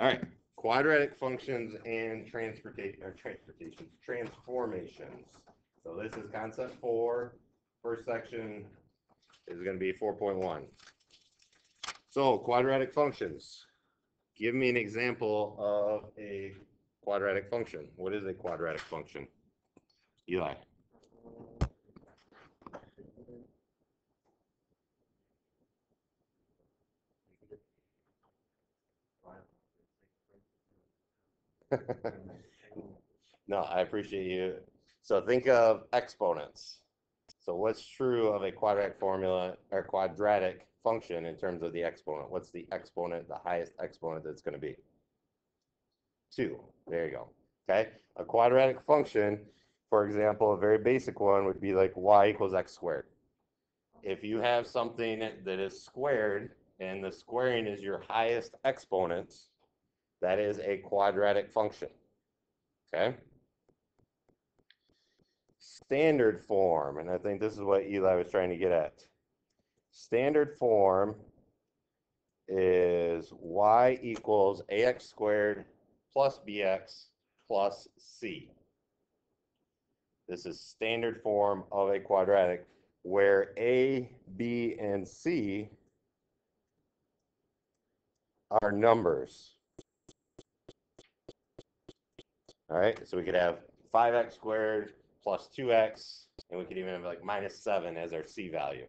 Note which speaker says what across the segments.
Speaker 1: All right, quadratic functions and transformations. So this is concept 4. First section is going to be 4.1. So quadratic functions. Give me an example of a quadratic function. What is a quadratic function? Eli. No, I appreciate you. So think of exponents. So what's true of a quadratic formula or quadratic function in terms of the exponent? What's the exponent, the highest exponent that's going to be? 2. There you go. Okay. A quadratic function, for example, a very basic one would be like y equals x squared. If you have something that is squared and the squaring is your highest exponent, that is a quadratic function. Okay. Standard form, and I think this is what Eli was trying to get at. Standard form is y equals ax squared plus bx plus c. This is standard form of a quadratic where a, b, and c are numbers. All right, so we could have 5x squared plus 2x, and we could even have like minus 7 as our c value.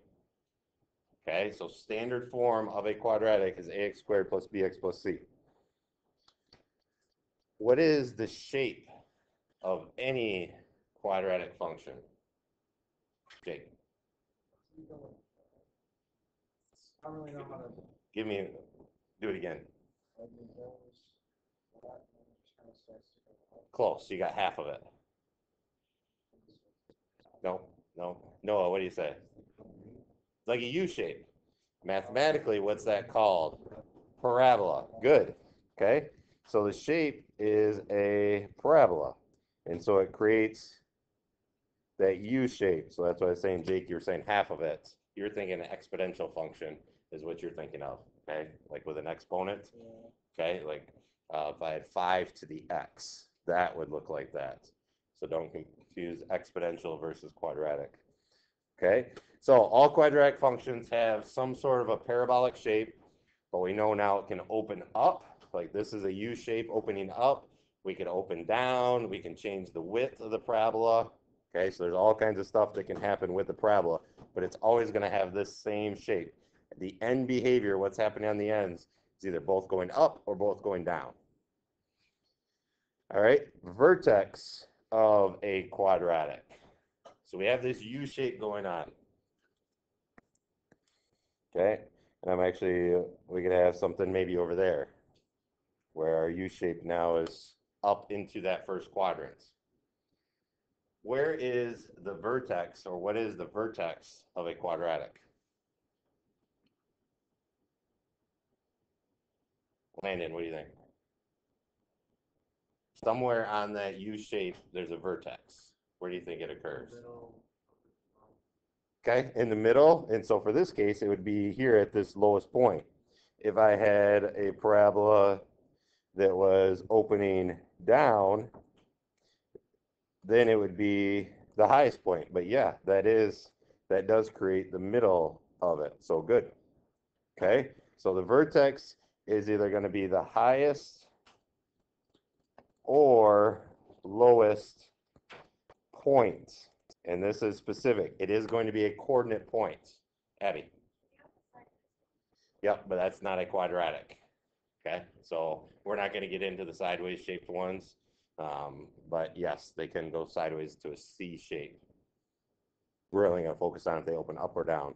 Speaker 1: Okay, so standard form of a quadratic is ax squared plus bx plus c. What is the shape of any quadratic function? Jake.
Speaker 2: I don't really know how to
Speaker 1: Give me, do it again. Close, you got half of it. No, Noah, what do you say? Like a U shape. Mathematically, what's that called? Parabola. Good. Okay. So the shape is a parabola. And so it creates that U shape. So that's why I was saying, Jake, you were saying half of it. You're thinking an exponential function is what you're thinking of. Okay. Like with an exponent. Okay. Like if I had 5 to the x, that would look like that. So don't confuse exponential versus quadratic. Okay, so all quadratic functions have some sort of a parabolic shape, but we know now it can open up. Like this is a U shape opening up. We can open down. We can change the width of the parabola. Okay, so there's all kinds of stuff that can happen with the parabola, but it's always going to have this same shape. The end behavior, what's happening on the ends, is either both going up or both going down. All right, vertex of a quadratic. So we have this U shape going on. Okay, and I'm actually, we could have something maybe over there where our U shape now is up into that first quadrant. Where is the vertex, or what is the vertex of a quadratic? Landon, what do you think? Somewhere on that U shape, there's a vertex. Where do you think it occurs? Okay, in the middle. And so for this case, it would be here at this lowest point. If I had a parabola that was opening down, then it would be the highest point. But yeah, that does create the middle of it. So good. Okay, so the vertex is either going to be the highest or lowest point. And this is specific. It is going to be a coordinate point. Abby. Yep, but that's not a quadratic. Okay, so we're not going to get into the sideways shaped ones. But yes, they can go sideways to a C shape. We're only going to focus on if they open up or down.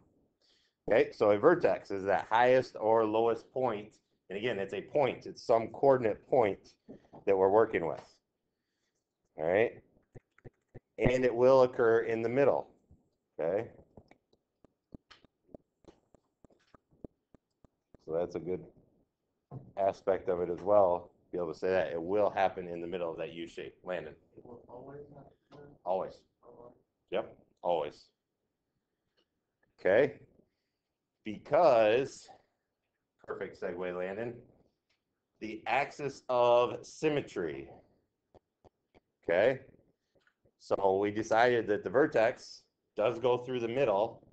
Speaker 1: Okay, so a vertex is that highest or lowest point. And again, it's a point. It's some coordinate point that we're working with. All right. And it will occur in the middle. Okay. So that's a good aspect of it as well. Be able to say that it will happen in the middle of that U shape. Landon. Always. Yep. Always. Okay. Because, perfect segue, Landon. the axis of symmetry. Okay, so we decided that the vertex does go through the middle.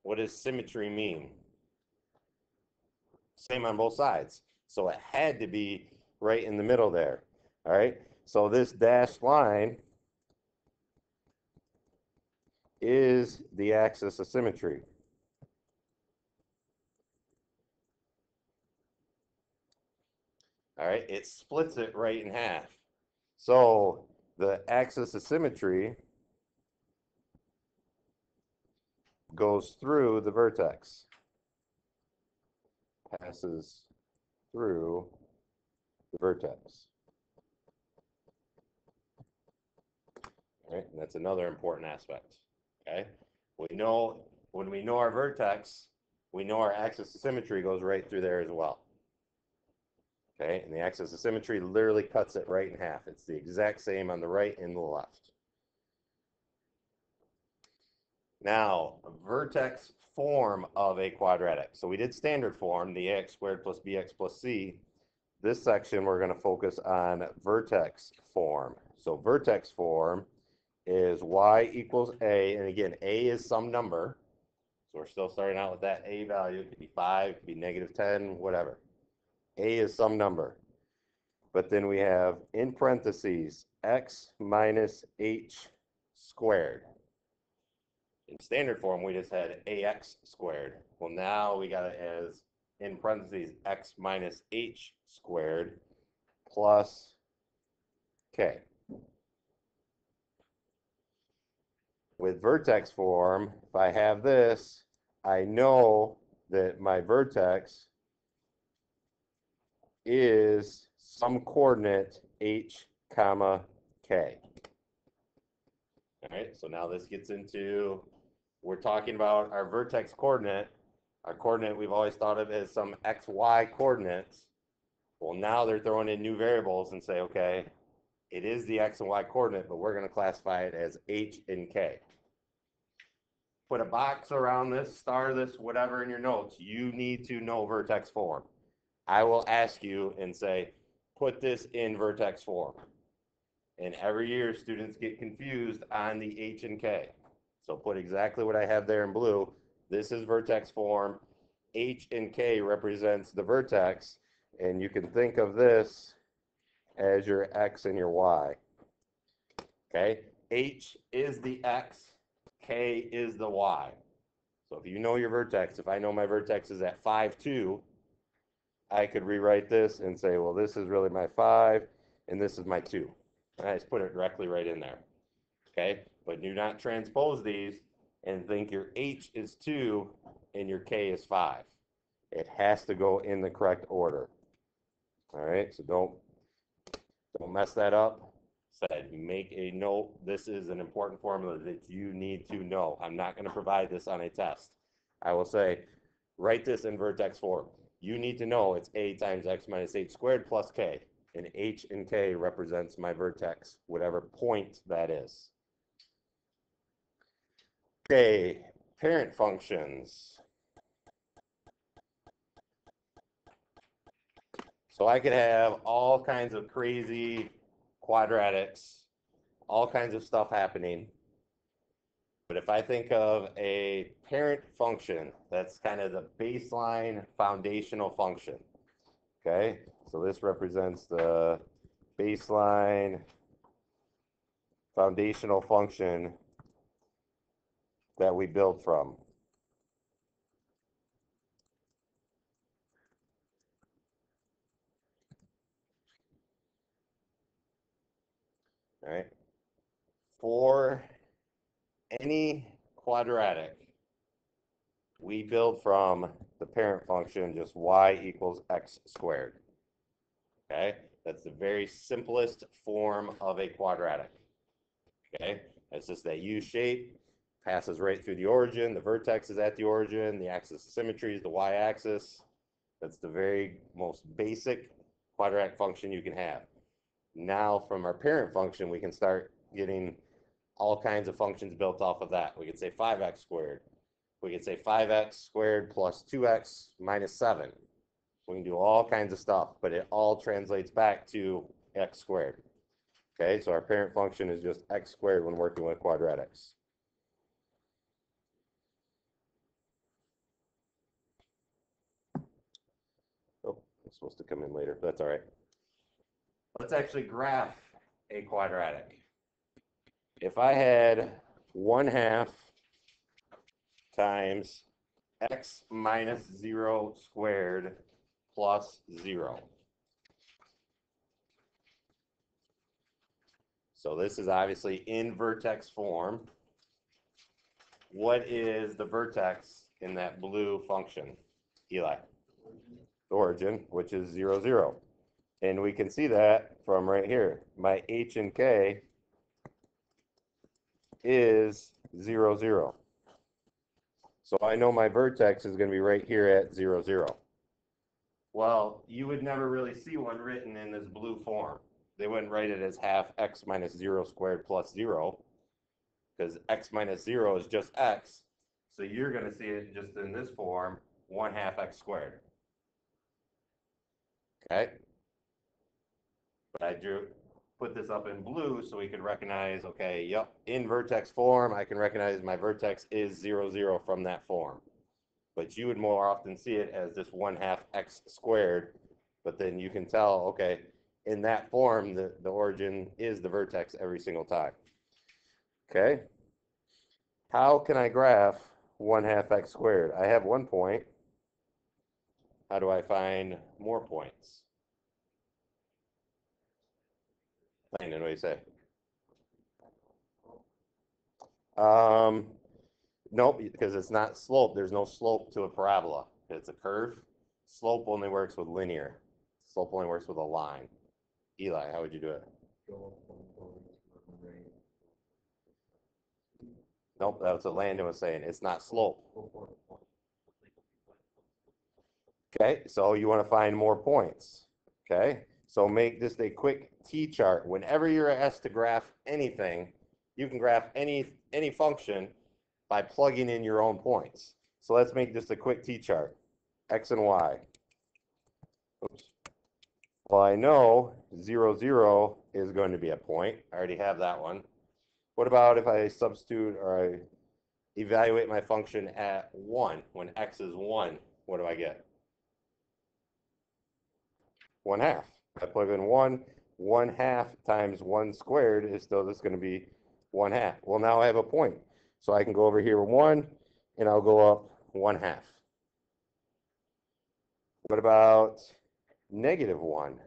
Speaker 1: What does symmetry mean? Same on both sides. So it had to be right in the middle there. All right, so this dashed line is the axis of symmetry. All right, it splits it right in half. So the axis of symmetry goes through the vertex, passes through the vertex. All right, and that's another important aspect. Okay, we know when we know our vertex, we know our axis of symmetry goes right through there as well. Okay, and the axis of symmetry literally cuts it right in half. It's the exact same on the right and the left. Now, vertex form of a quadratic. So we did standard form, the ax squared plus bx plus c. This section, we're going to focus on vertex form. So vertex form is y equals a, and again, a is some number. So we're still starting out with that a value. It could be 5, it could be negative 10, whatever. A is some number. But then we have, in parentheses, x minus h squared. In standard form, we just had ax squared. Well, now we got it as, in parentheses, x minus h squared plus k. With vertex form, if I have this, I know that my vertex is some coordinate h comma k. All right, so now this gets into, we're talking about our vertex coordinate. Our coordinate we've always thought of as some xy coordinates. Well, now they're throwing in new variables and say, okay, it is the x and y coordinate, but we're going to classify it as h and k. Put a box around this, star this, whatever in your notes. You need to know vertex form. I will ask you and say, put this in vertex form. And every year, students get confused on the h and k. So put exactly what I have there in blue. This is vertex form. H and k represents the vertex. And you can think of this as your x and your y. Okay? H is the x, k is the y. So if you know your vertex, if I know my vertex is at 5, 2, I could rewrite this and say, well, this is really my 5, and this is my 2. And I just put it directly right in there. Okay? But do not transpose these and think your h is 2 and your k is 5. It has to go in the correct order. All right? So don't mess that up. Said, make a note. This is an important formula that you need to know. I'm not going to provide this on a test. I will say, write this in vertex form. You need to know it's a times x minus h squared plus k. And h and k represents my vertex, whatever point that is. Okay, parent functions. So I could have all kinds of crazy quadratics, all kinds of stuff happening. But if I think of a parent function, that's kind of the baseline foundational function. Okay, so this represents the baseline foundational function that we build from. All right, for any quadratic, we build from the parent function just y equals x squared. Okay, that's the very simplest form of a quadratic. Okay, it's just that U shape passes right through the origin. The vertex is at the origin. The axis of symmetry is the y-axis. That's the very most basic quadratic function you can have. Now, from our parent function, we can start getting all kinds of functions built off of that. We could say 5x squared. We could say 5x squared plus 2x minus 7. We can do all kinds of stuff, but it all translates back to x squared. Okay, so our parent function is just x squared when working with quadratics. Oh, it's supposed to come in later, but that's all right. Let's actually graph a quadratic. If I had 1/2 times x minus 0 squared plus 0. So this is obviously in vertex form. What is the vertex in that blue function, Eli? The origin, which is 0, 0. And we can see that from right here. My h and k is 0, 0. So I know my vertex is going to be right here at 0, 0. Well, you would never really see one written in this blue form. They wouldn't write it as half x minus 0 squared plus 0, because x minus 0 is just x. So you're going to see it just in this form, 1/2 x squared. Okay? But I put this up in blue so we could recognize, okay, yep, in vertex form, I can recognize my vertex is 0, 0 from that form. But you would more often see it as just 1/2 x squared. But then you can tell, okay, in that form, the origin is the vertex every single time. Okay? How can I graph 1/2 x squared? I have 1 point. How do I find more points? Landon, what do you say? Nope, because it's not slope. There's no slope to a parabola. It's a curve. Slope only works with linear. Slope only works with a line. Eli, how would you do it? Nope, that's what Landon was saying. It's not slope. Okay, so you want to find more points. Okay, so make this a quick T-chart. Whenever you're asked to graph anything, you can graph any function by plugging in your own points. So let's make just a quick T-chart. X and Y. Oops. Well, I know 0, 0 is going to be a point. I already have that one. What about if I substitute or I evaluate my function at 1? When x is 1, what do I get? 1/2. I plug in 1, 1/2 times 1 squared is still just going to be 1/2. Well, now I have a point. So I can go over here with 1, and I'll go up 1/2. What about -1?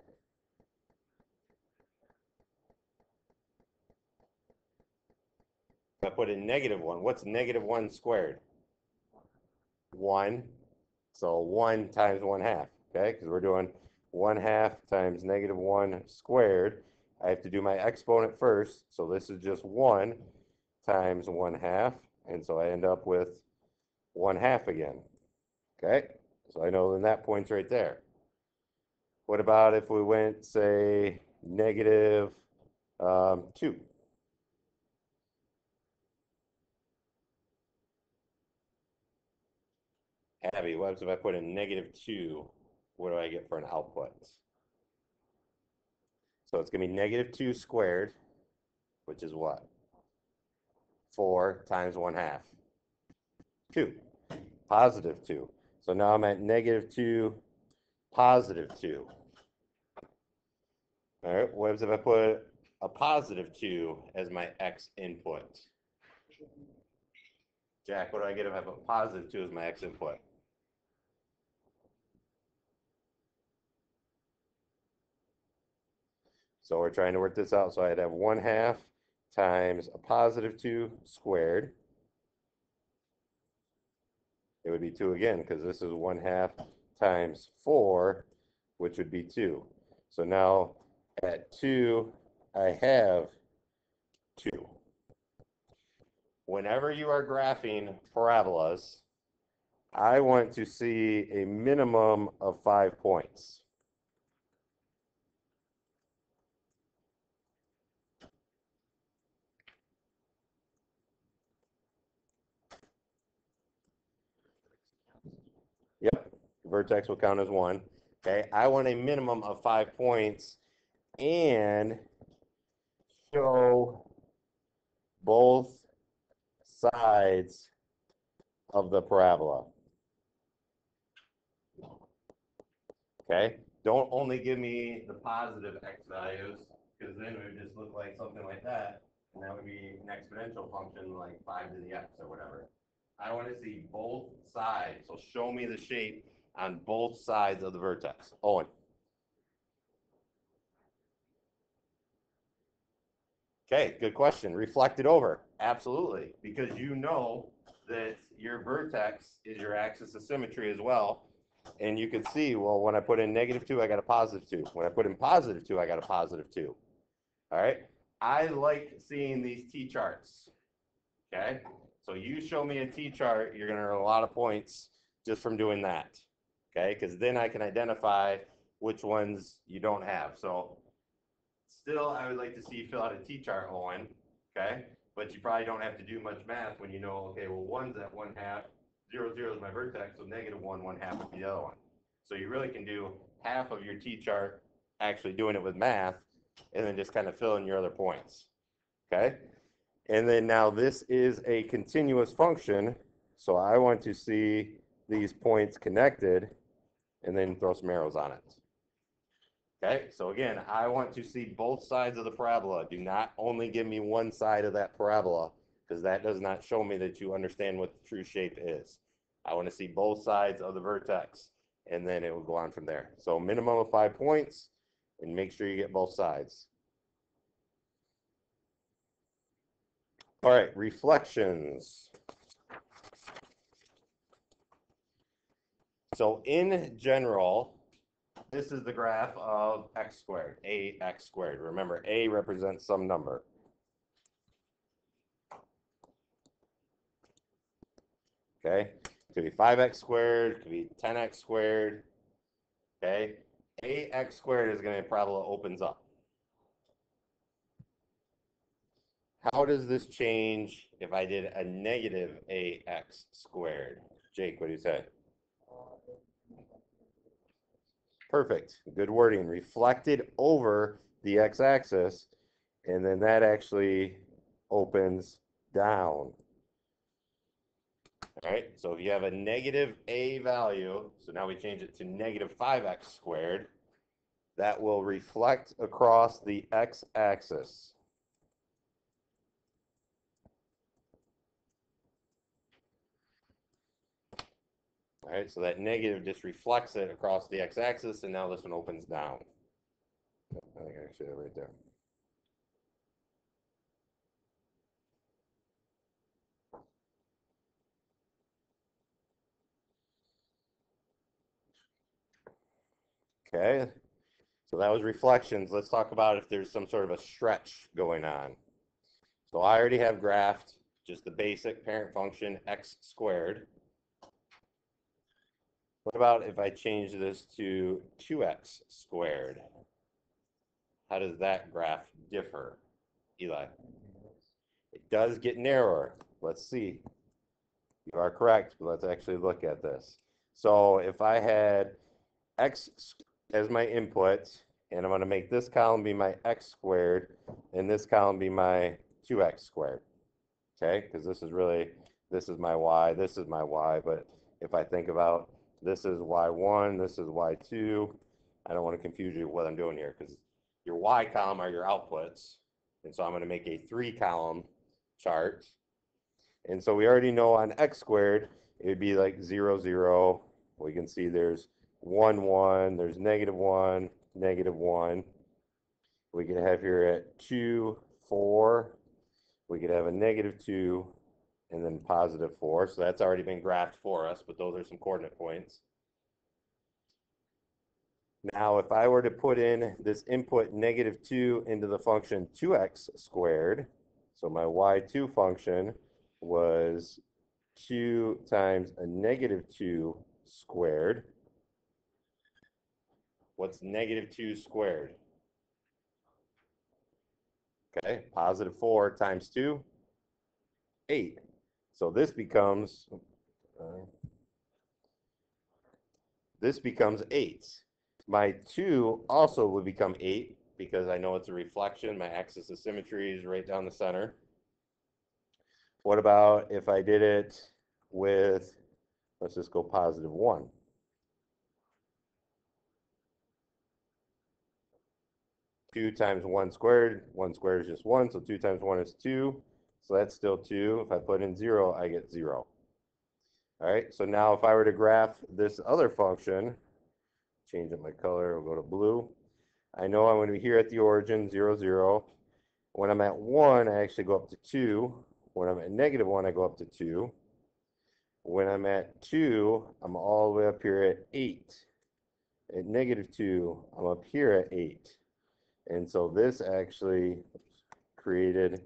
Speaker 1: I put in -1. What's -1 squared? 1. So 1 times 1/2, okay? Because we're doing 1/2 times -1 squared. I have to do my exponent first. So this is just 1 times 1/2. And so I end up with 1/2 again, okay? So I know then that point's right there. What about if we went, say, -2? Abby, what if I put in -2? What do I get for an output? So it's going to be -2 squared, which is what? 4 times 1/2. 2. Positive 2. So now I'm at -2, +2. All right, what if I put a +2 as my x input? Jack, what do I get if I put +2 as my x input? So we're trying to work this out. So I'd have 1/2 times a +2 squared. It would be 2 again, because this is 1/2 times 4, which would be 2. So now at 2, I have 2. Whenever you are graphing parabolas, I want to see a minimum of 5 points. Yep, vertex will count as 1. Okay, I want a minimum of 5 points and show both sides of the parabola. Okay, don't only give me the positive x values, because then it would just look like something like that, and that would be an exponential function like 5 to the x or whatever. I want to see both sides, so show me the shape on both sides of the vertex. Owen. Okay, good question. Reflect it over. Absolutely, because you know that your vertex is your axis of symmetry as well. And you can see, well, when I put in -2, I got a +2. When I put in +2, I got a +2. All right. I like seeing these T-charts. Okay. So you show me a T-chart, you're going to earn a lot of points just from doing that. Okay. Because then I can identify which ones you don't have. So still, I would like to see you fill out a T-chart, Owen. Okay. But you probably don't have to do much math when you know, okay, well, 1's at 1/2, 0, 0 is my vertex, so -1, 1/2 would be the other one. So you really can do half of your T-chart actually doing it with math, and then just kind of fill in your other points. Okay. And then now this is a continuous function, so I want to see these points connected and then throw some arrows on it. Okay, so again, I want to see both sides of the parabola. Do not only give me one side of that parabola, because that does not show me that you understand what the true shape is. I want to see both sides of the vertex, and then it will go on from there. So minimum of 5 points, and make sure you get both sides. All right, reflections. So in general, this is the graph of x squared, ax squared. Remember, a represents some number. Okay, it could be 5x squared, it could be 10x squared. Okay, ax squared is going to parabola opens up. How does this change if I did a negative ax squared? Jake, what do you say? Perfect. Good wording. Reflected over the x-axis, and then that actually opens down. All right, so if you have a negative a value, so now we change it to -5x squared, that will reflect across the x-axis. All right, so that negative just reflects it across the x-axis, and now this one opens down. I think I should have right there. Okay, so that was reflections. Let's talk about if there's some sort of a stretch going on. So I already have graphed just the basic parent function x squared. What about if I change this to 2x squared? How does that graph differ, Eli? It does get narrower. Let's see. You are correct, but let's actually look at this. So if I had x as my input, and I'm going to make this column be my x squared, and this column be my 2x squared. Okay, because this is my y, this is my y, but if I think about this is y1, this is y2, I don't want to confuse you with what I'm doing here, because your y column are your outputs, and so I'm going to make a 3-column chart. And so we already know on x squared, it would be like 0, 0. We can see there's 1, 1, there's -1, -1. We could have here at 2, 4. We could have a -2 and then +4. So that's already been graphed for us, but those are some coordinate points. Now, if I were to put in this input -2 into the function 2x squared, so my y2 function was 2 times a -2 squared. What's -2 squared? Okay, +4 times 2, 8. So this becomes 8. My 2 also would become 8 because I know it's a reflection. My axis of symmetry is right down the center. What about if I did it with, let's just go positive 1? Two times 1 squared. 1 squared is just 1, so 2 times 1 is 2. So that's still 2. If I put in 0, I get 0. All right, so now if I were to graph this other function, change up my color, we'll go to blue. I know I'm going to be here at the origin, 0, 0. When I'm at 1, I actually go up to 2. When I'm at negative 1, I go up to 2. When I'm at 2, I'm all the way up here at 8. At negative 2, I'm up here at 8. And so this actually created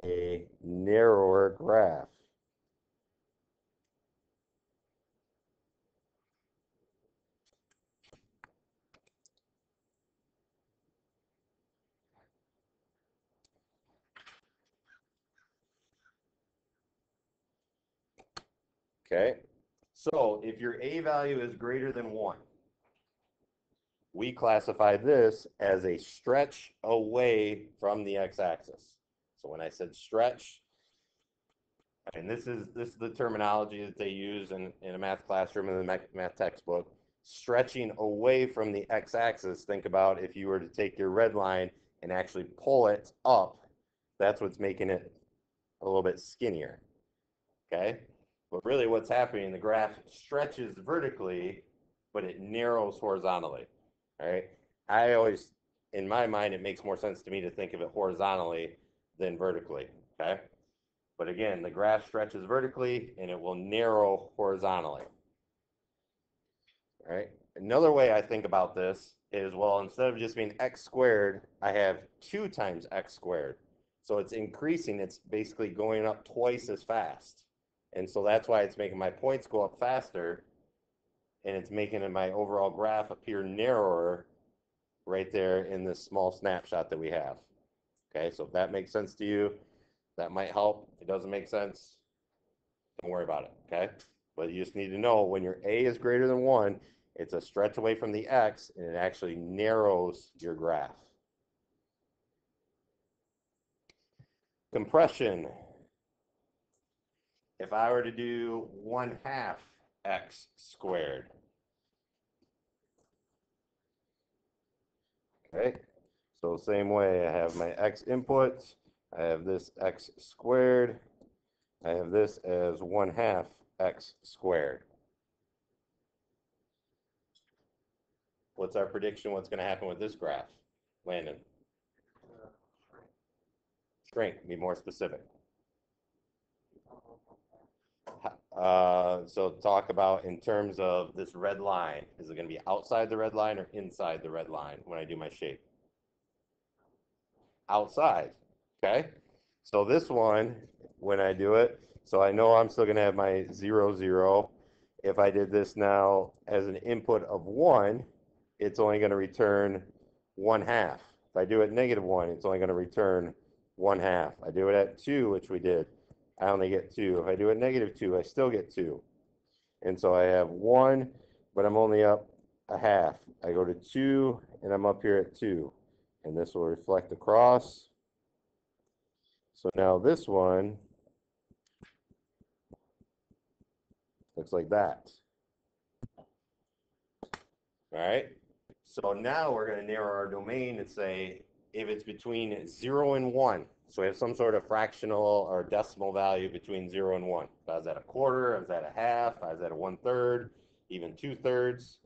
Speaker 1: a narrower graph. Okay, so if your A value is greater than 1, we classify this as a stretch away from the x-axis. So when I said stretch, and this is the terminology that they use in a math classroom in the math textbook, stretching away from the x-axis. Think about if you were to take your red line and actually pull it up, that's what's making it a little bit skinnier. Okay, but really what's happening, the graph stretches vertically, but it narrows horizontally. All right, I always, in my mind, it makes more sense to me to think of it horizontally than vertically. Okay, but again, the graph stretches vertically and it will narrow horizontally. All right, another way I think about this is, well, instead of just being x squared, I have 2 times x squared. So it's increasing, it's basically going up twice as fast. And so that's why it's making my points go up faster, and it's making my overall graph appear narrower right there in this small snapshot that we have. Okay, so if that makes sense to you, that might help. If it doesn't make sense, don't worry about it, okay? But you just need to know when your A is greater than 1, it's a stretch away from the x, and it actually narrows your graph. Compression. If I were to do 1/2 x squared, okay? So same way, I have my x input, I have this x squared, I have this as 1/2 x squared. What's our prediction? What's going to happen with this graph, Landon? Shrink, be more specific. So talk about in terms of this red line. Is it going to be outside the red line or inside the red line when I do my shape? Outside, okay? So this one, when I do it, so I know I'm still going to have my 0, 0. If I did this now as an input of 1, it's only going to return 1/2. If I do it negative 1, it's only going to return 1/2. I do it at 2, which we did, I only get 2. If I do it negative 2, I still get 2. And so I have 1, but I'm only up 1/2. I go to 2, and I'm up here at 2. And this will reflect across. So now this one looks like that. All right. So now we're going to narrow our domain and say if it's between 0 and 1. So we have some sort of fractional or decimal value between 0 and 1. So I was at a quarter, I was at a half, I was at a 1/3, even 2/3.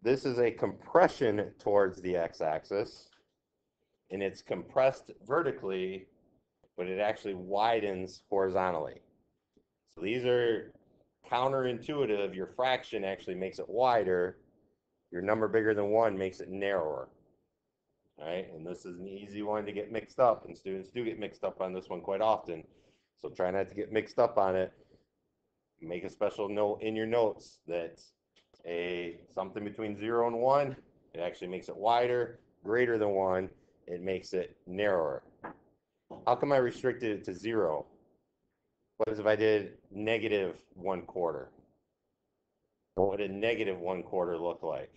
Speaker 1: This is a compression towards the x-axis, and it's compressed vertically, but it actually widens horizontally. So these are counterintuitive. Your fraction actually makes it wider. Your number bigger than 1 makes it narrower. All right, and this is an easy one to get mixed up, and students do get mixed up on this one quite often. So try not to get mixed up on it. Make a special note in your notes that something between 0 and 1, it actually makes it wider. Greater than 1, it makes it narrower. How come I restricted it to 0? What if I did negative 1/4? What would a negative 1/4 look like?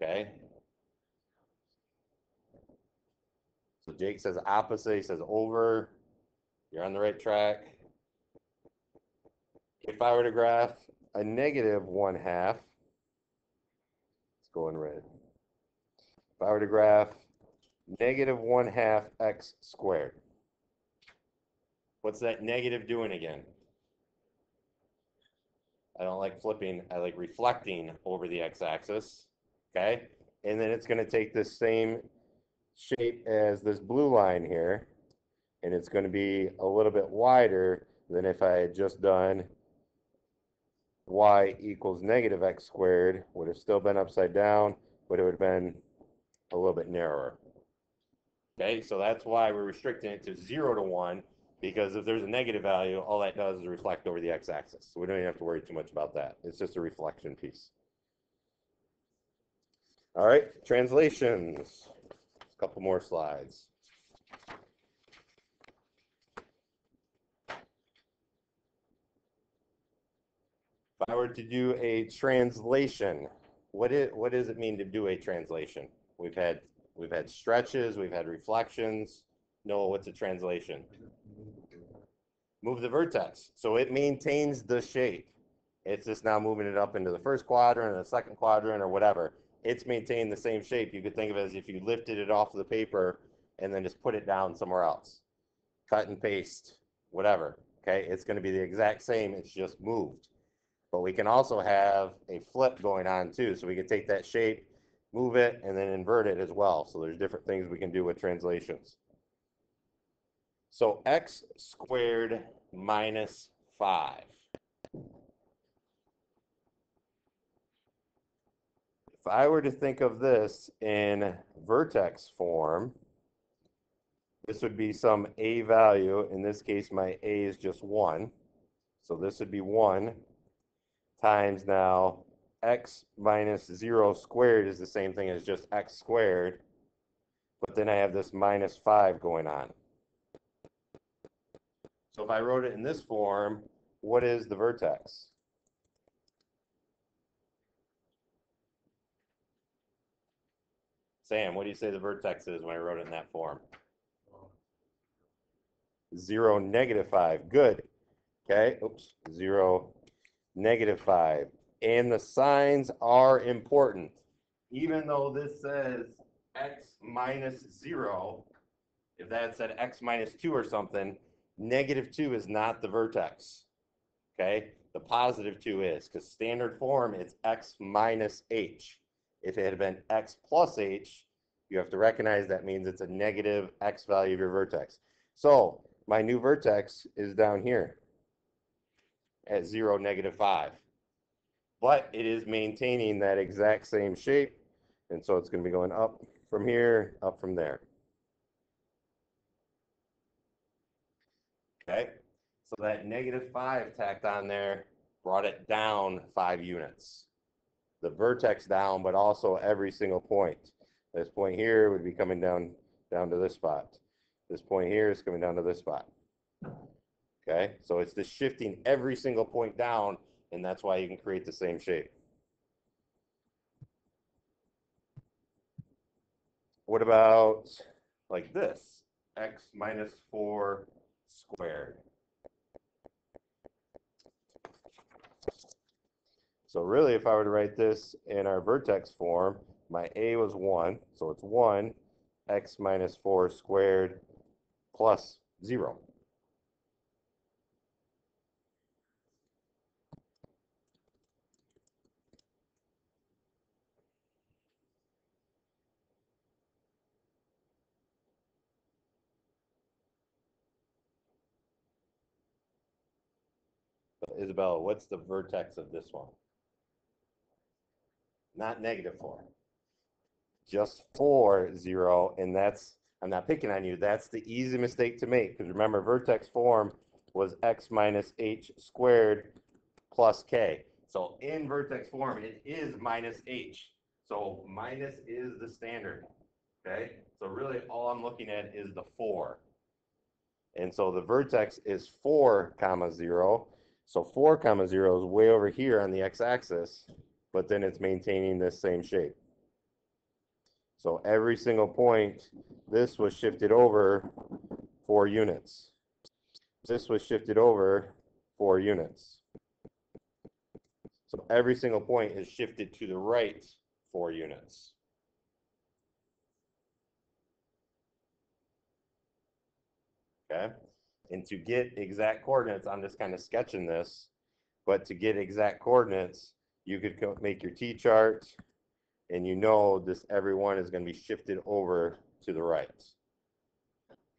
Speaker 1: Okay. So Jake says opposite, he says over. You're on the right track. If I were to graph a negative 1/2, let's go in red. If I were to graph negative 1/2 x squared, what's that negative doing again? I don't like flipping, I like reflecting over the x-axis, okay? And then it's going to take this same shape as this blue line here, and it's going to be a little bit wider than if I had just done y equals negative x squared. Would have still been upside down, but it would have been a little bit narrower. Okay, so that's why we're restricting it to 0 to 1, because if there's a negative value, all that does is reflect over the x-axis. So we don't even have to worry too much about that. It's just a reflection piece. All right, translations. A couple more slides. If I were to do a translation, what does it mean to do a translation? We've had stretches, we've had reflections. Noah, what's a translation? Move the vertex. So it maintains the shape. It's just now moving it up into the first quadrant or the second quadrant or whatever. It's maintained the same shape. You could think of it as if you lifted it off of the paper and then just put it down somewhere else. Cut and paste, whatever. Okay, it's going to be the exact same. It's just moved. But we can also have a flip going on too. So we can take that shape, move it, and then invert it as well. So there's different things we can do with translations. So x squared minus 5. If I were to think of this in vertex form, this would be some a value. In this case, my a is just 1. So this would be 1 times now x minus 0 squared is the same thing as just x squared. But then I have this minus 5 going on. So if I wrote it in this form, what is the vertex? Sam, what do you say the vertex is when I wrote it in that form? 0, negative 5. Good. Okay. Oops. 0, negative 5. And the signs are important. Even though this says x minus 0, if that said x minus 2 or something, negative 2 is not the vertex. Okay. The positive 2 is, because standard form, it's x minus h. If it had been x plus h, you have to recognize that means it's a negative x value of your vertex. So my new vertex is down here at 0, negative 5. But it is maintaining that exact same shape. And so it's going to be going up from here, up from there. Okay. So that negative 5 tacked on there brought it down 5 units. The vertex down, but also every single point. This point here would be coming down to this spot. This point here is coming down to this spot. Okay, so it's just shifting every single point down, and that's why you can create the same shape. What about like this? X minus 4 squared. So really, if I were to write this in our vertex form, my a was 1, so it's 1 x minus 4 squared plus 0. Isabella, what's the vertex of this one? Not negative 4. Just 4, 0, and that's, I'm not picking on you, that's the easy mistake to make, because remember, vertex form was x minus h squared plus k. So in vertex form, it is minus h. So minus is the standard, okay? So really all I'm looking at is the 4. And so the vertex is 4, comma 0. So 4, comma 0 is way over here on the x-axis, but then it's maintaining this same shape. So every single point, this was shifted over 4 units. This was shifted over 4 units. So every single point is shifted to the right 4 units. Okay? And to get exact coordinates, I'm just kind of sketching this, but to get exact coordinates, you could make your T-chart, and you know this every one is going to be shifted over to the right.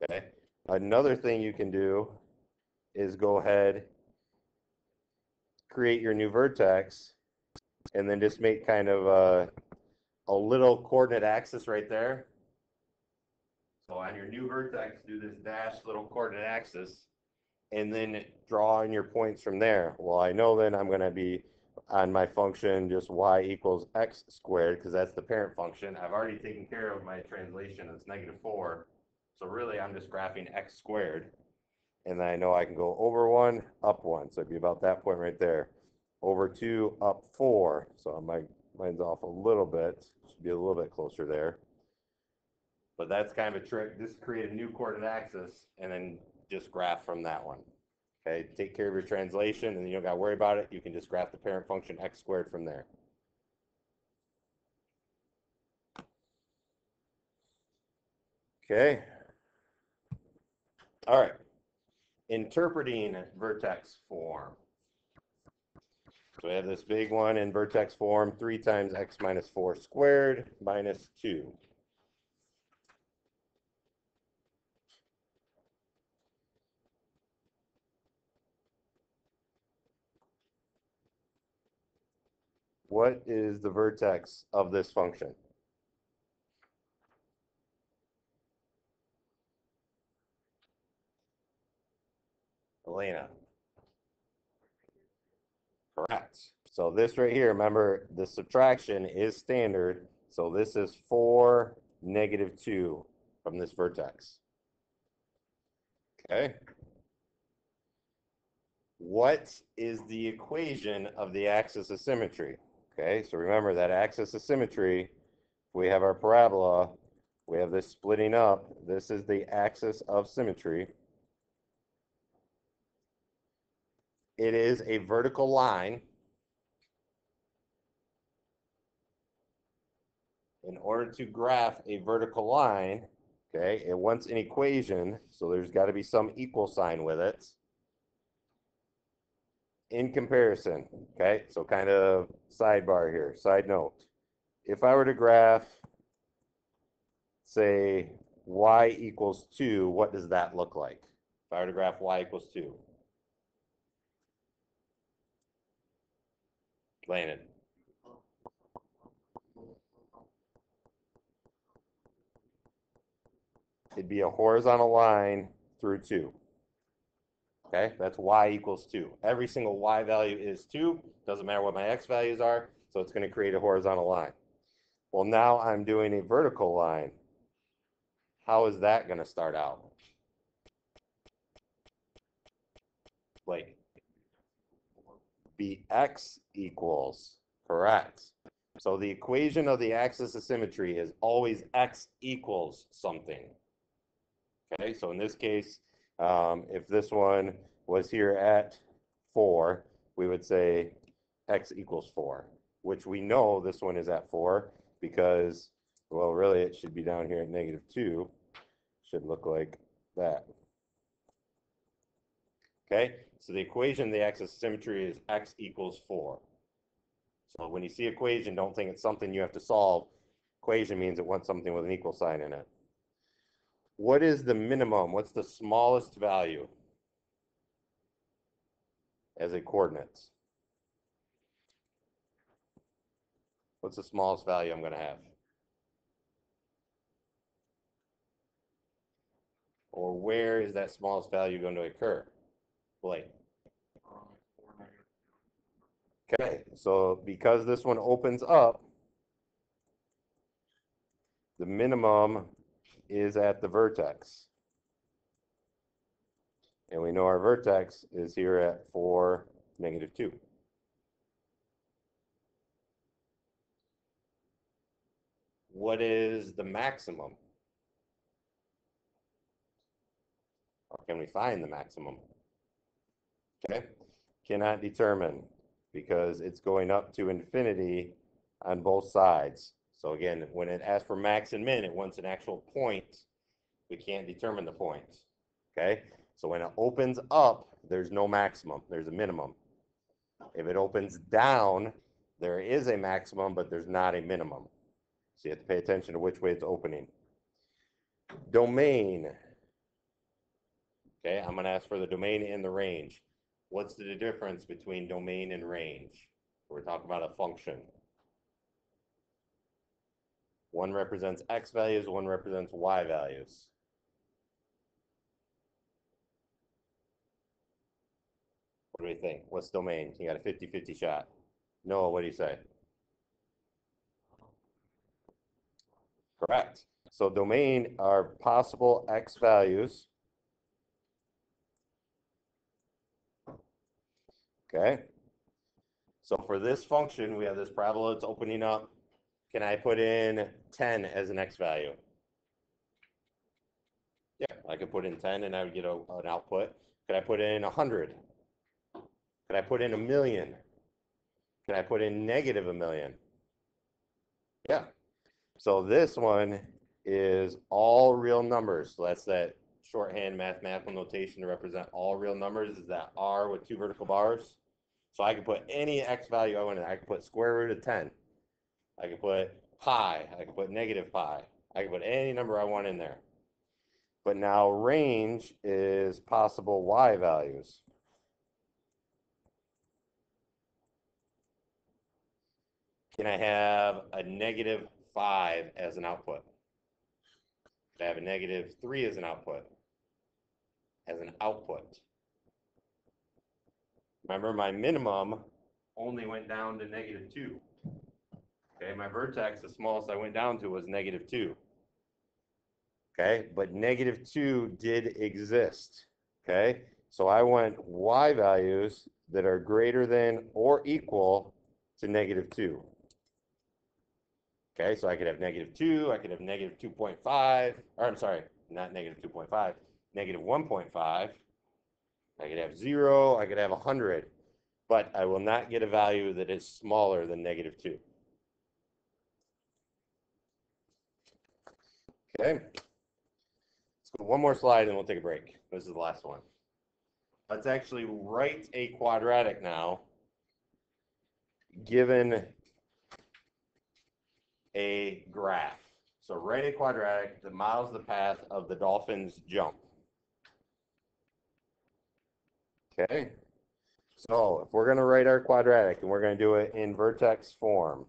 Speaker 1: Okay? Another thing you can do is go ahead, create your new vertex, and then just make kind of a little coordinate axis right there. So on your new vertex, do this dashed little coordinate axis, and then draw in your points from there. Well, I know then I'm going to be on my function just y equals x squared, because that's the parent function. I've already taken care of my translation. It's -4. So really, I'm just graphing x squared. And then I know I can go over 1, up 1. So it'd be about that point right there. Over 2, up 4. So mine's off a little bit. Should be a little bit closer there. But that's kind of a trick. Just create a new coordinate axis and then just graph from that one. Okay, take care of your translation, and you don't got to worry about it. You can just graph the parent function x squared from there. Okay. All right. Interpreting vertex form. So we have this big one in vertex form, 3 times x minus 4 squared minus 2. What is the vertex of this function? Elena. Correct. So this right here, remember, the subtraction is standard. So this is 4, -2 from this vertex. Okay. What is the equation of the axis of symmetry? Okay, so remember that axis of symmetry, we have our parabola, we have this splitting up. This is the axis of symmetry. It is a vertical line. In order to graph a vertical line, okay, it wants an equation, so there's got to be some equal sign with it. In comparison, okay, so kind of sidebar here, side note. If I were to graph, say, y equals 2, what does that look like? If I were to graph y equals 2. Landon. It'd be a horizontal line through 2. Okay, that's y equals 2. Every single y value is 2. Doesn't matter what my x values are, so it's going to create a horizontal line. Well, now I'm doing a vertical line. How is that going to start out? Like, bx equals, correct. So the equation of the axis of symmetry is always x equals something. Okay, so in this case, if this one was here at 4, we would say x equals 4, which we know this one is at 4 because, well, really it should be down here at -2. Should look like that. Okay, so the equation of the axis of symmetry is x equals 4. So when you see equation, don't think it's something you have to solve. Equation means it wants something with an equal sign in it. What is the minimum? What's the smallest value as a coordinates? What's the smallest value I'm going to have? Or where is that smallest value going to occur? Blake. Okay, so because this one opens up, the minimum is at the vertex. And we know our vertex is here at 4, -2. what is the maximum? Or can we find the maximum? Okay, cannot determine because it's going up to infinity on both sides. So again, when it asks for max and min, it wants an actual point. We can't determine the point. Okay, so when it opens up, there's no maximum, there's a minimum. If it opens down, there is a maximum, but there's not a minimum. So you have to pay attention to which way it's opening. Domain. Okay, I'm going to ask for the domain and the range. What's the difference between domain and range? We're talking about a function. One represents x values, one represents y values. What do we think? What's domain? You got a 50-50 shot. Noah, what do you say? Correct. So domain are possible x values. Okay. So for this function, we have this parabola that's opening up. Can I put in 10 as an x value? Yeah, I could put in 10 and I would get an output. Could I put in 100? Could I put in 1,000,000? Can I put in negative 1,000,000? Yeah. So this one is all real numbers. So that's that shorthand mathematical notation to represent all real numbers is that R with two vertical bars. So I can put any x value I want in. I can put square root of 10. I can put pi. I can put negative pi. I can put any number I want in there. But now range is possible y values. Can I have a negative 5 as an output? Can I have a negative 3 as an output? As an output. Remember, my minimum only went down to negative 2. Okay, my vertex, the smallest I went down to was negative 2. Okay, but negative 2 did exist. Okay, so I want y values that are greater than or equal to negative 2. Okay, so I could have negative 2, I could have negative 2.5, or I'm sorry, not negative 2.5, negative 1.5. I could have 0, I could have 100, but I will not get a value that is smaller than negative 2. Okay, let's go one more slide and we'll take a break. This is the last one. Let's actually write a quadratic now, given a graph. So write a quadratic that models the path of the dolphin's jump. Okay, so if we're going to write our quadratic and we're going to do it in vertex form.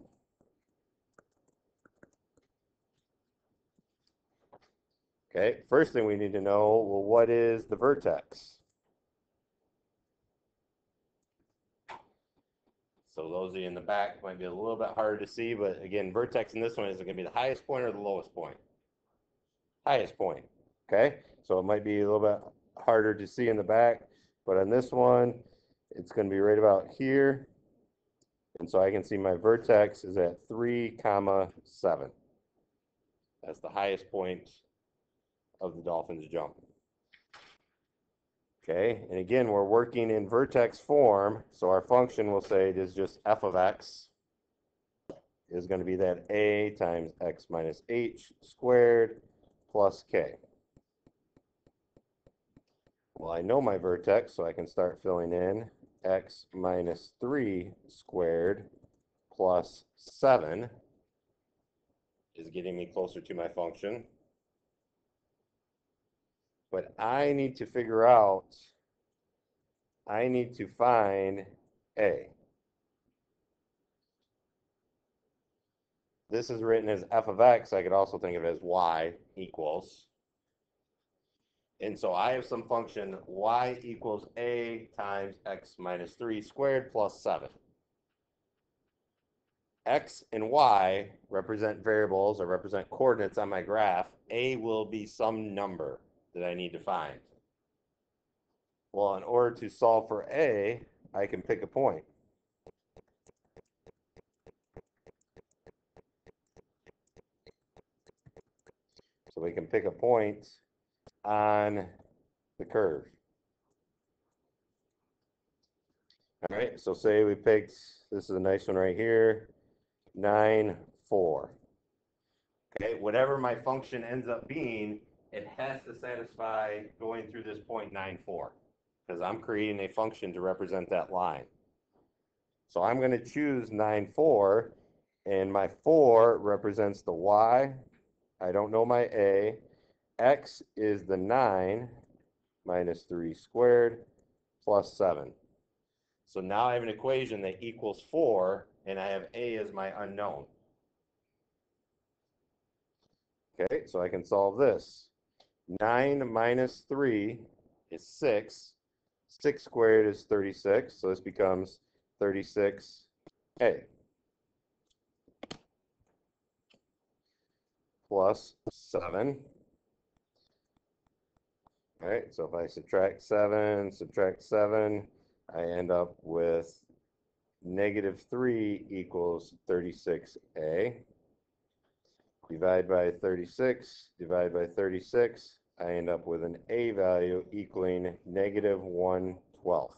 Speaker 1: Okay, first thing we need to know, well, what is the vertex? So those of you in the back might be a little bit harder to see, but again, vertex in this one is going to be the highest point or the lowest point? Highest point, okay? So it might be a little bit harder to see in the back, but on this one, it's going to be right about here. And so I can see my vertex is at 3, 7. That's the highest point of the dolphin's jump. Okay, and again, we're working in vertex form, so our function will say it is just f of x is going to be that a times x minus h squared plus k. Well, I know my vertex, so I can start filling in x minus 3 squared plus 7 is getting me closer to my function. But I need to figure out, I need to find a. This is written as f of x. I could also think of it as y equals. And so I have some function y equals a times x minus 3 squared plus 7. X and y represent variables or represent coordinates on my graph. A will be some number that I need to find. Well, in order to solve for a, I can pick a point. So we can pick a point on the curve. All right, so say we picked, this is a nice one right here, 9, 4. Okay, whatever my function ends up being, it has to satisfy going through this point 9, 4, because I'm creating a function to represent that line. So I'm going to choose 9, 4, and my 4 represents the y. I don't know my a. X is the 9 minus 3 squared plus 7. So now I have an equation that equals 4, and I have a as my unknown. Okay, so I can solve this. 9 minus 3 is 6. 6 squared is 36, so this becomes 36a plus 7. All right, so if I subtract 7, I end up with negative 3 equals 36a. Divide by 36, divide by 36, I end up with an a value equaling negative 1/12.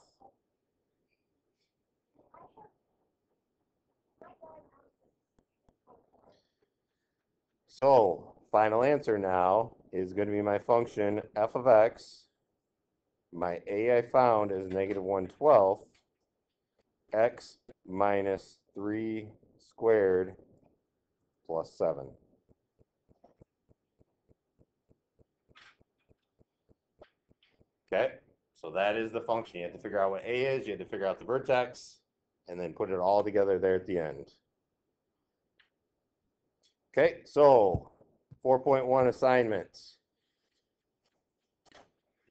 Speaker 1: So, final answer now is going to be my function f of x. My a I found is negative 1/12, x minus 3 squared plus 7. Okay, so that is the function. You have to figure out what a is, you have to figure out the vertex, and then put it all together there at the end. Okay, so 4.1 assignments.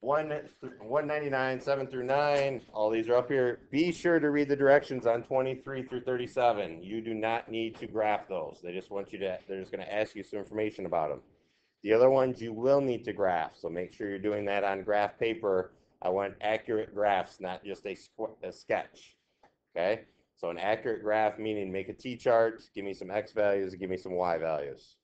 Speaker 1: 199, 7 through 9, all these are up here. Be sure to read the directions on 23 through 37. You do not need to graph those. They just want you to, they're just going to ask you some information about them. The other ones you will need to graph, so make sure you're doing that on graph paper. I want accurate graphs, not just a sketch. Okay, so an accurate graph meaning make a t-chart, give me some x values, give me some y values.